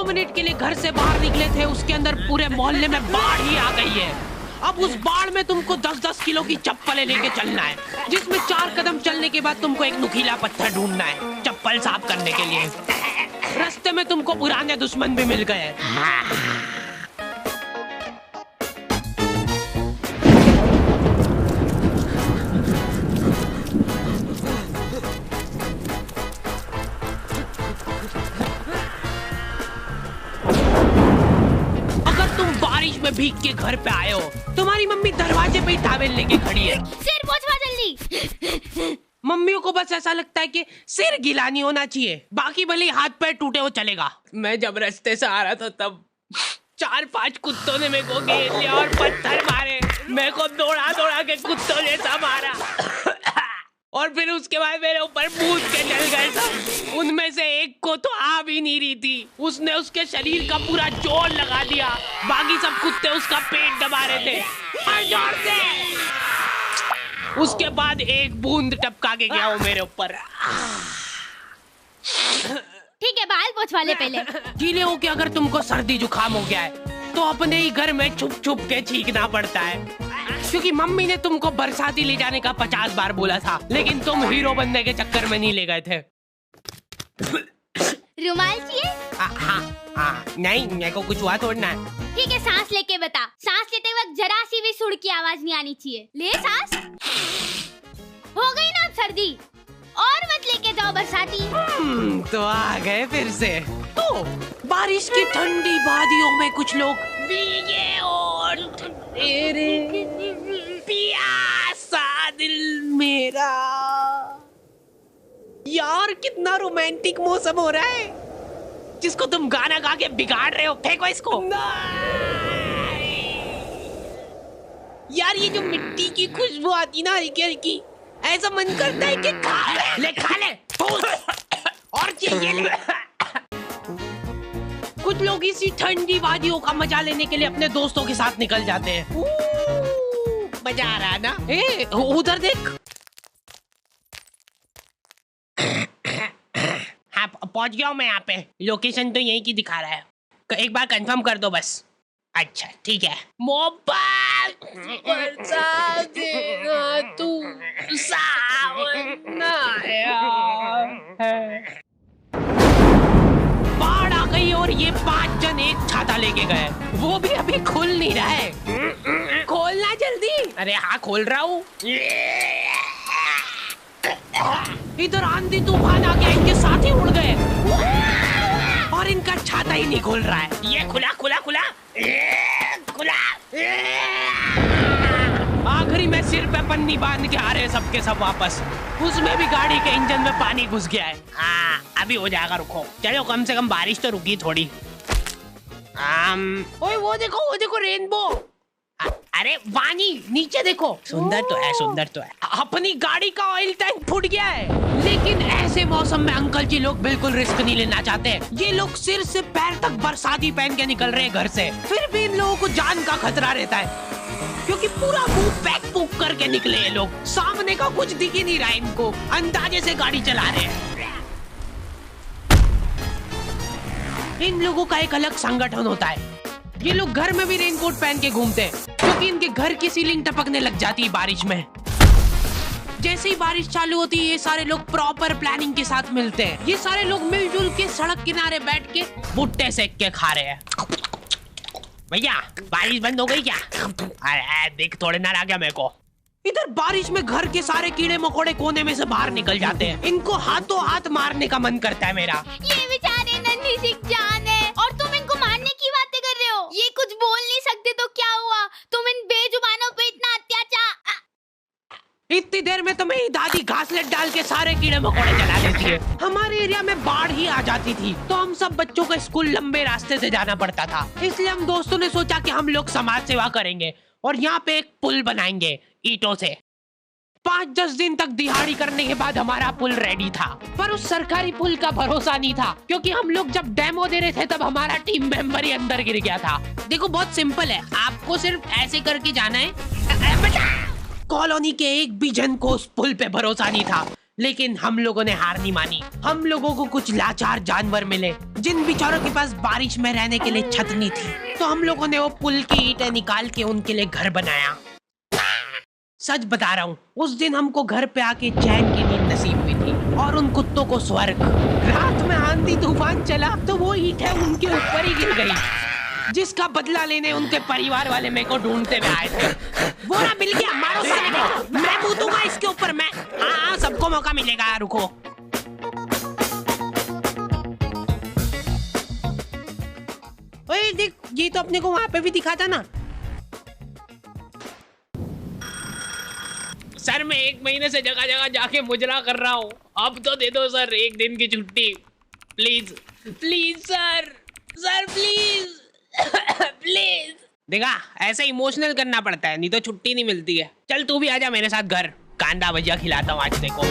Minute के लिए घर से बाहर निकले थे, उसके अंदर पूरे मोहल्ले में बाढ़ ही आ गई है। अब उस बाढ़ में तुमको 10-10 किलो की चप्पलें लेके चलना है, जिसमें 4 कदम चलने के बाद तुमको एक नुकीला पत्थर ढूंढना है चप्पल साफ करने के लिए। रास्ते में तुमको पुराने दुश्मन भी मिल गए। भीग के घर पे आए हो, तुम्हारी मम्मी दरवाजे पे ही टॉवेल लेके खड़ी है। सिर पोंछवा जल्दी। मम्मियों को बस ऐसा लगता है कि सिर गीला नहीं होना चाहिए, बाकी भले हाथ पैर टूटे हो चलेगा। मैं जब रास्ते से आ रहा था तब 4-5 कुत्तों ने मेरे को घेर लिया और पत्थर मारे। मेरे को दौड़ा दौड़ा के कुत्तों ने सब मारा और फिर उसके बाद मेरे ऊपर कूद के चल गए सब। उनमें से एक को तो आ भी नहीं रही थी, उसने उसके शरीर का पूरा जोर लगा दिया। बाकी सब कुत्ते उसका पेट दबा रहे थे जोर से। उसके बाद एक बूंद टपका के गया वो मेरे ऊपर। ठीक है, बाल पोंछवा ले पहले। गीले हो के अगर तुमको सर्दी जुकाम हो गया है तो अपने ही घर में छुप छुप के छींकना पड़ता है, क्योंकि मम्मी ने तुमको बरसाती ले जाने का 50 बार बोला था, लेकिन तुम हीरो बनने के चक्कर में नहीं ले गए थे। रुमाल चाहिए? हाँ, नहीं मेरे को कुछ हुआ थोड़ा ना। ठीक है, सांस लेके बता। सांस लेते वक्त जरा सी भी सुर की आवाज नहीं आनी चाहिए। ले सांस। हो गई ना सर्दी, और मत लेके जाओ बरसाती। तो आ गए फिर से। तो बारिश की ठंडी वादियों में कुछ लोग भीगे और तेरे प्यासा दिल मेरा। यार कितना रोमांटिक मौसम हो रहा है, जिसको तुम गाना गा के बिगाड़ रहे हो। फेंको इसको। यार ये जो मिट्टी की खुशबू आती ना हल्की हल्की, ऐसा मन करता है कि खा ले और चाहिए ले। कुछ लोग इसी ठंडी वादियों का मजा लेने के लिए अपने दोस्तों के साथ निकल जाते हैं। मजा आ रहा है ना? उधर देख। हाँ पहुंच गया हूँ मैं यहाँ पे। लोकेशन तो यही की दिखा रहा है, एक बार कंफर्म कर दो बस। अच्छा ठीक है। मोबाइल बरसा देगा तू सावन आया है। बाढ़ आ गई और ये 5 जन एक छाता लेके गए, वो भी अभी खुल नहीं रहा है। खोलना जल्दी। अरे हाँ खोल रहा हूँ। इधर आंधी तूफान आ गया, इनके साथ ही उड़ गए और इनका छाता ही नहीं खोल रहा है। ये खुला खुला खुला खुला। आखिरी में सिर पे पन्नी बांध के आ रहे सबके सब वापस। उसमें भी गाड़ी के इंजन में पानी घुस गया है। हाँ अभी हो जाएगा, रुको। चलो कम से कम बारिश तो रुकी थोड़ी। ओए वो देखो रेनबो। अरे वानी नीचे देखो। सुंदर तो है, सुंदर तो है। अपनी गाड़ी का ऑयल टैंक फूट गया है, लेकिन ऐसे मौसम में अंकल जी लोग बिल्कुल रिस्क नहीं लेना चाहते। ये लोग सिर से पैर तक बरसाती पहन के निकल रहे हैं घर से। फिर भी इन लोगों को जान का खतरा रहता है, क्योंकि पूरा मुंह पैक पुक करके निकले ये लोग। सामने का कुछ दिख ही नहीं रहा इनको, अंदाजे से गाड़ी चला रहे हैं। इन लोगों का एक अलग संगठन होता है। ये लोग घर में भी रेनकोट पहन के घूमते हैं, क्योंकि इनके घर की सीलिंग टपकने लग जाती है बारिश में। जैसे ही बारिश चालू होती है, ये सारे लोग प्रॉपर प्लानिंग के साथ मिलते हैं। ये सारे लोग मिलजुल के सड़क किनारे बैठ के भुट्टे सेक के खा रहे हैं। भैया बारिश बंद हो गई क्या? अरे देख थोड़े ना आ गया मेरे को। इधर बारिश में घर के सारे कीड़े मकोड़े कोने में से बाहर निकल जाते हैं। इनको हाथों हाथ मारने का मन करता है मेरा। ये बेचारे नन्ही सी जान है और तुम इनको मारने की बातें कर रहे हो। ये कुछ बोल नहीं सकते तो क्या हुआ? तुम इन बेजुबानों पे इतना अत्याचार। इतनी देर में तो मेरी दादी घासलेट डाल के सारे कीड़े मकोड़े जला देती है। हमारे एरिया में बाढ़ ही आ जाती थी तो हम सब बच्चों को स्कूल लंबे रास्ते से जाना पड़ता था। इसलिए हम दोस्तों ने सोचा कि हम लोग समाज सेवा करेंगे और यहाँ पे एक पुल बनाएंगे ईंटों से। 5-10 दिन तक दिहाड़ी करने के बाद हमारा पुल रेडी था, पर उस सरकारी पुल का भरोसा नहीं था, क्योंकि हम लोग जब डेमो दे रहे थे तब हमारा टीम मेंबर ही अंदर गिर गया था। देखो बहुत सिंपल है, आपको सिर्फ ऐसे करके जाना है। कॉलोनी के एक भी जन को उस पुल पे भरोसा नहीं था, लेकिन हम लोगों ने हार नहीं मानी। हम लोगों को कुछ लाचार जानवर मिले जिन बेचारों के पास बारिश में रहने के लिए छत नहीं थी, तो हम लोगों ने वो पुल की ईंटें निकाल के उनके लिए घर बनाया। सच बता रहा हूँ, उस दिन हमको घर पे आके चैन की नींद नसीब हुई थी और उन कुत्तों को स्वर्ग। रात में आंधी तूफान चला तो वो ईंटें उनके ऊपर ही गिर गई, जिसका बदला लेने उनके परिवार वाले मेरे को ढूंढते हुए आए थे। वो ना मिल गया, मारो साले को, मैं कूदूंगा इसके ऊपर मैं। हाँ, सबको मौका मिलेगा, रुको। ओए देख, ये तो अपने को वहां पे भी दिखा था ना। सर मैं 1 महीने से जगह जगह जाके मुजरा कर रहा हूँ, अब तो दे दो सर 1 दिन की छुट्टी, please please sir, sir please please. देखा, ऐसे इमोशनल करना पड़ता है, नहीं तो छुट्टी नहीं मिलती है। चल तू भी आजा मेरे साथ घर, कांदा भजिया खिलाता हूँ आज देखो।